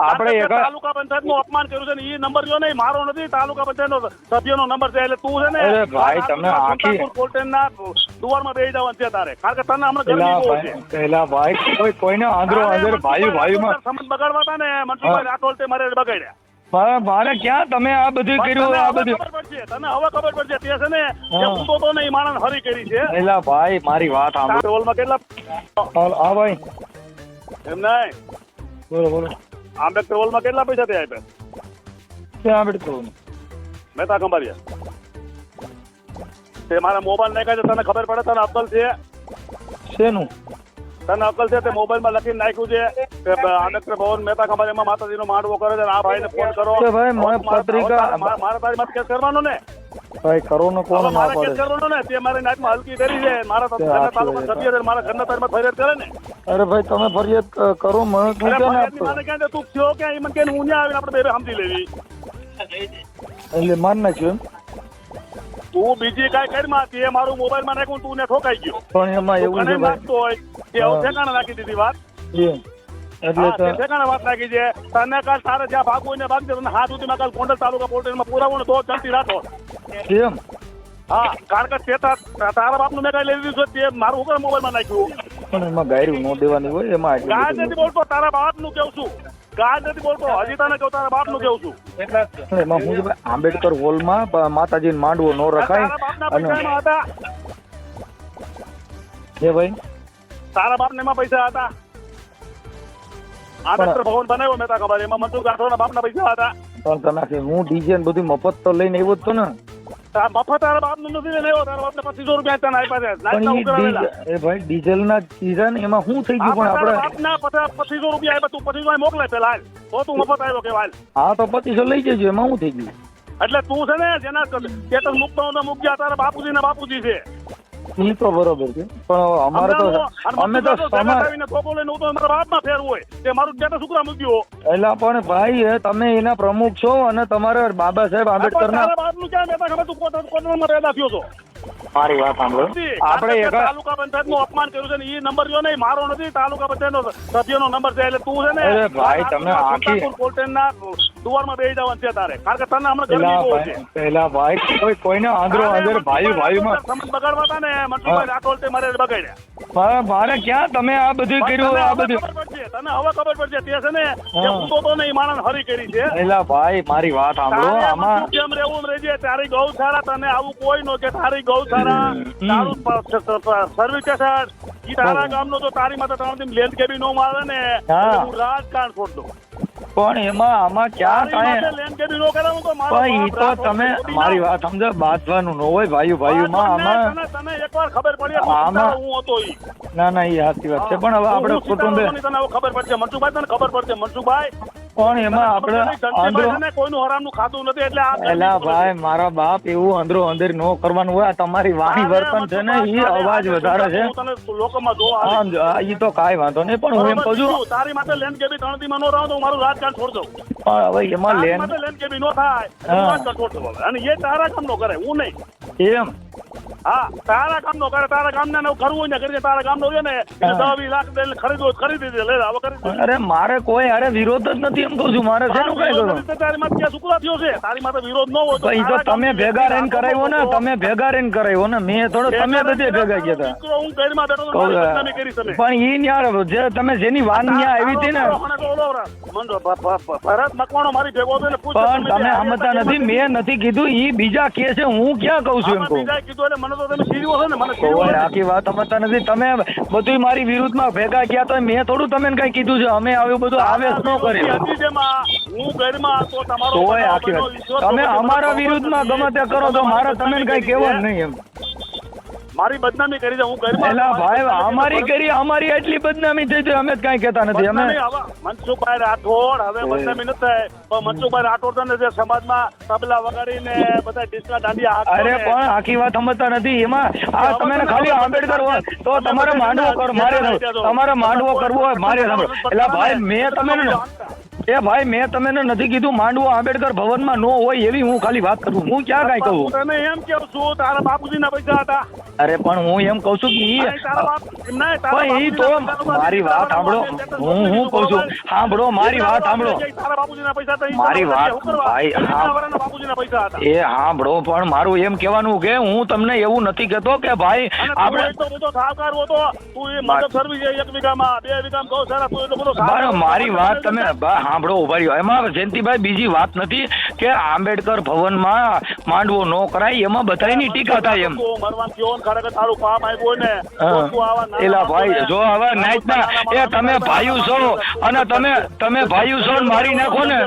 આપણે એક તાલુકા પંચાયત નું અપમાન કર્યું છે ને એ નંબર જો નહીં મારો નથી તાલુકા પંચાયત નો સભ્યનો નંબર છે એટલે તું છે ને અરે ભાઈ તમે આખી કોલ્ટનના દુવારમાં બેસી જવાનું છે તારે કારણ કે તને હમણાં ગરમી બહુ છે પેલા ભાઈ કોઈને આંધળો આંધળ ભાઈમાં સમજ બગાડવા હતા ને મનસુખભાઈ રાઠોડ તે મારે બગાડ્યા મારે ક્યાં તમે આ બધું કર્યું આ બધું ખબર પડશે તને હવે ખબર પડશે તે છે ને જે ઊંધો તો નહીં માણસ હરી કરી છે પેલા ભાઈ મારી વાત સાંભળો હોલમાં કેટલા હા ભાઈ એમ નહીં બોલો આંબેડકર હોલમાં કેટલા પૈસા તે આપ્યા ક્યાં આંબેડકર મહેતા કંબારિયા તે મારા મોબાઈલ નાખ્યા છે તને ખબર પડે તને અક્કલ છે શેનું તને અક્કલ છે તે મોબાઈલમાં લખીને નાખ્યું છે કે આંબેડકર ભવન મહેતા કંબારિયામાં માતાજીનો માંડવો કરે છે આ ભાઈને ફોન કરો ભાઈ મને પત્રિકા મારા તારી મત કેસ કરવાનો ને ભાઈ કરો ને કોણ ના મારે કેસ પડે કરવાનો ને તે મારી નાઈટમાં હલકી કરી છે મારા તાલુકા સભ્ય છે મારા ઘરના તારી મત ફરિયાદ કરે ને અરે ભાઈ તમે ફરિયાદ કરો મને અરે ક્યાં ફરિયાદની માને ક્યાં તું થયો ક્યાં ઈ મને કે હું આવીને આપણે બે સમજી લેવી એટલે માન નાખ્યું તું બીજી કાંઈ કરમાં તે મારું મોબાઈલમાં નાખ્યું તું ને ઠોકાઈ ગયો પણ એમાં એવું છે ભાઈ નાખતો હોય તે હવે ઠેકાણે નાખી દીધી વાત એટલે તો ઠેકાણે વાત નાખી છે તને કાલ તારે જ્યાં ભાગવું હોય ને ભાગજે તને હાથ સુધીમાં કાલ ગોંડલ તાલુકા પોલીસમાં પુરાવો ને તો ચાલતી રાખો કેમ હા કારણ કે તે તારા બાપનું મેં કઈ લઈ લીધું છે તે મારું ઉપર મોબાઈલમાં નાખ્યું પણ એમાં ગાયરું નો દેવાની હોય એમાં ગાય નથી બોલતો તારા બાપનું કેવું છું ગાય નથી બોલતો હજી તને કહું તારા બાપનું કેવું છું એમાં હું છે ભાઈ, આંબેડકર હોલમાં માતાજીનો માંડવો નો રખાય તારા બાપના અને પૈસા એમાં હતા એ ભાઈ તારા બાપને એમાં પૈસા હતા આંબેડકર ભવન બનાવ્યો મહેતા ખબર એમાં મનસુખ રાઠોડના બાપના પૈસા હતા પણ તમે કે હું ડીજે ને બધું મફત તો લઈને આવ્યો જ તો ને મફત તારા બાપનું નથી ને એવો તારા બાપને 2500 રૂપિયા તને આપ્યા છે પણ નાઈટના ઉઘરાવેલા. એ ભાઈ ડીઝલ ના ચીઝા ને એમાં શું થઈ ગયું પણ તારા આપણે બાપના 2500 રૂપિયા આપ્યા તું 2500 મોકલે પેલા હાલ તો તું મફત આવ્યો કે હાલ હા તો 2500 લઈ જજો એમાં શું થઈ ગયું એટલે તું છે ને જેના સ્ટેટસ મૂકતો હોય તો મૂકજે તારા બાપુજી ને બાપુજી છે એ તો બરોબર છે પણ અમારે તો અમે તો સમાજ આવીને ખોખો લઈને હું તો મારા બાપમાં ફેર હોય તે મારું સ્ટેટસ ઉકરા મૂક્યો એટલે પણ ભાઈ તમે એના પ્રમુખ છો અને તમારા બાબા સાહેબ આંબેડકર ના તારા બાપનું ક્યાં મેં ખબર તું કોટરમાં પેદા થયો છો મારી વાત સાંભળો આપણે એક તાલુકા પંચાયત નું અપમાન કર્યું છે ને એ નંબર જો નહીં મારો નથી તાલુકા પંચાયત નો સભ્યનો નંબર છે એટલે તું છે ને અરે ભાઈ તમે આખી કોલ્ટનના દુવારમાં બેસી જવાનું છે તારે કારણ કે તને હમણાં ગરમી બહુ છે પેલા ભાઈ કોઈને આંધળો આંધળ ભાઈમાં સમજ બગાડવા હતા ને મનસુખભાઈ રાઠોડ તે મારે બગાડ્યા મારે ક્યાં તમે આ બધું કર્યું આ બધું તને હવે ખબર પડશે તે છે ને જે ઊંધો તો નહીં માણસ હરી કરી છે પેલા ભાઈ મારી વાત સાંભળો આમાં કેમ રહેવું રહેજે તારી ગૌશાળા તને આવું કોઈ નો કે તારી ગૌશાળા તારું સર્વિસ સ્ટેશન ઈ તારા ગામનો તો તારી માથે ત્રણ લેન્ડ કેબી નો મારે ને હું રાજકારણ છોડ દઉં પણ એમાં આમાં ક્યાં કાંઈ લેન્ડ કેબી નો કરાવું તો મારો પણ ઈ તો તમે મારી વાત સમજો બાંધવાનું ન હોય ભાઈઓમાં આમાં તને એકવાર ખબર પડી આમાં હું હતો ઈ ના એ સાચી વાત છે પણ હવે આપણે કુટુંબે તને હવે ખબર પડશે મનસુખભાઈ તને ખબર પડશે મનસુખભાઈ પણ એમાં આપણે આંધળો કોઈનું હરામનું ખાતું નથી એટલે એલા ભાઈ મારા બાપ એવું અંદરો અંદર નો કરવાનું હોય તમારી વાણી વર્તન છે ને ઈ અવાજ વધારે છે લોકોમાં જોવા હા ઈ તો કાંઈ વાંધો નહીં પણ હું એમ કહું છું તારી માટે લેન્ડ કેબી 3 દી માં નો રહો તો હું મારું રાજકારણ છોડ દઉં પણ હવે એમાં તારી માટે લેન્ડ કેબી નો થાય તો હું રાજકારણ છોડ દઉં અને એ તારા કામ નો કરે હું નહીં એમ હા તારા કામ નો કરે તારા કામ ને કરવું હોય ને કરી દે તારા કામ નો હોય ને 10-20 લાખ દે ખરીદવું ખરીદી દે લે હવે કરી અરે મારે કોઈ અરે વિરોધ જ નથી એમ કહું છું મારે શેનું કઈ કરું તારી માથે ક્યાં સુકરા થયો છે તારી માથે વિરોધ ન હોય ભાઈ તો તમે ભેગા રહીને કરાવ્યો ને તમે ભેગા રહીને કરાવ્યો ને મેં થોડો તમે બધે ભેગા ગયા હતા હું ઘરમાં બેઠો તો મારી બદનામી કરી તમે પણ ઈ ન્યા જે તમે જેની વાન ન્યા આવી હતી ને ભરત મકવાણો મારી ભેગો હતો એટલે પૂછ પણ તમે સમજતા નથી મેં નથી કીધું ઈ બીજા કે છે હું ક્યાં કહું છું એમ કહું બીજા કીધું એટલે મને તો તમે સીરીઓ છો ને મને કોઈ આખી વાત સમજતા નથી તમે બધું મારી વિરુદ્ધમાં ભેગા ગયા તો મેં થોડું તમે કઈ કીધું છે અમે આવ્યું બધું આવેશ ન કરી હું ઘરમાં હતો તમારો કોઈ આખી વાત તમે અમારા વિરુદ્ધમાં ગમે તે કરો તો મારે તમે કઈ કહેવાનું નહીં એમ મારી બદનામી કરી છે હું ઘરમાં એલા ભાઈ અમારી એટલી બદનામી થઈ છે અમે જ કઈ કહેતા નથી અમે મનસુખભાઈ રાઠોડ હવે બદનામી નથી થાય પણ મનસુખભાઈ રાઠોડ ને જે સમાજમાં તબલા વગાડીને બધા ડિસ્કા દાંડિયા અરે પણ આખી વાત સમજતા નથી એમાં આ તમે ખાલી આંબેડકર હોય તો તમારે માંડવો કરો મારે તમારે માંડવો કરવો હોય મારે એટલે ભાઈ મેં તમે એ ભાઈ મેં તમને નથી કીધું માંડવો આંબેડકર ભવનમાં નો હોય એવી હું ખાલી વાત કરું. હું ક્યાં કાંઈ કહું? હું તને એમ કેવું છું તારા બાપુજીના પૈસા હતા. અરે પણ હું એમ કઉ છું કે નહીં, તારા બાપ નહીં, તારા પણ ઈ તો બાપુજીના મારી વાત સાંભળો. હું કહું છું સાંભળો મારી વાત સાંભળો. તારા બાપુજીના પૈસા હતા, ઈ મારી તારા વાત શું કરવા? ભાઈ, હા. એના વરાના બાપુજીના પૈસા હતા. એ સાંભળો પણ મારું એમ કહેવાનું કે હું તમને એવું નથી કહેતો કે ભાઈ અને તું આપણે એટલો બધો સાહકાર હતો, તું એ મદદ સર્વિસ છે 1 વીઘામાં 2 વીઘામાં ગૌશાળા, તું એટલો બધો સાહકાર બરાબર, મારી વાત તમે સાંભળો ઉભા રહ્યો. એમાં જયંતિભાઈ બીજી વાત નથી કે આંબેડકર ભવનમાં માંડવો ન કરાય એમાં બધાની ટીકા થાય એમ. તું મરવાનું કયો ને ખરેખર તારું કામ આવ્યું હોય ને તો તું આવા નાના એલા ભાઈ માણસોને- જો હવે નાઈટના એ તમે ભાઈઓ છો અને તમે ભાઈઓ છો ને મારી નાખો ને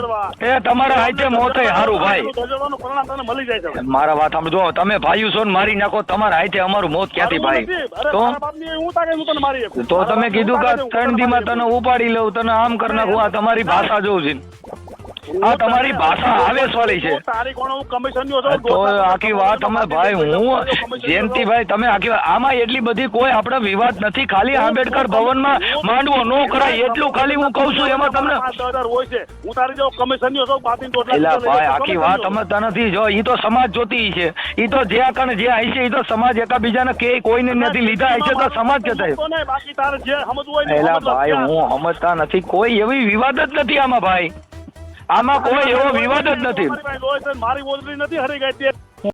એ તમારા હાથે મોતે હારું ભાઈ. ધજવાનું પરિણામ તને મળી જાય છે. મારા વાત સાંભળો, તમે ભાઈઓ છો ને મારી નાખો તમારા હાથે અમારું મોત ક્યાંથી ભાઈ? અરે તો તારા બાપની હું તારે હું તને મારી શકું. તો તમે કીધું કે 3 દીમાં તને ઉપાડી લઉં, તને આમ કરી નાખું. આ તમારી ભાષા જોઉં છે. આ તમારી ભાષા આવેશવાળી છે. તારી કોણ હું કમિશનનો છું? તો આખી વાત અમે ભાઈ હું જયંતિભાઈ તમે આખી આમાં એટલી બધી કોઈ આપણે વિવાદ નથી. ખાલી આંબેડકર ભવનમાં માંડવો નો કરાય એટલું ખાલી હું કહું છું. એમાં તમને 5,000 હોય છે. હું તારી જેવો કમિશનનો છું, બાતીન તો એટલા એલા ભાઈ લઈ આખી વાત સમજતા નથી. જો ઈ તો સમાજ જોતી છે. ઈ તો જે કણ જે આવી છે ઈ તો સમાજ એકાબીજાને કે કોઈને નથી લીધા હશે તો સમાજ જતા. તો નહીં, બાકી તારે જે સમજવું હોય ને એલા સમજવા ભાઈ ત્યાં. હું સમજતા નથી. કોઈ એવી વિવાદ જ નથી આમાં ભાઈ. આમાં કોઈ એવો વિવાદ જ નથી. મારી પાસે લોહી છે, મારી ઓજરી નથી હરી ગઈ તે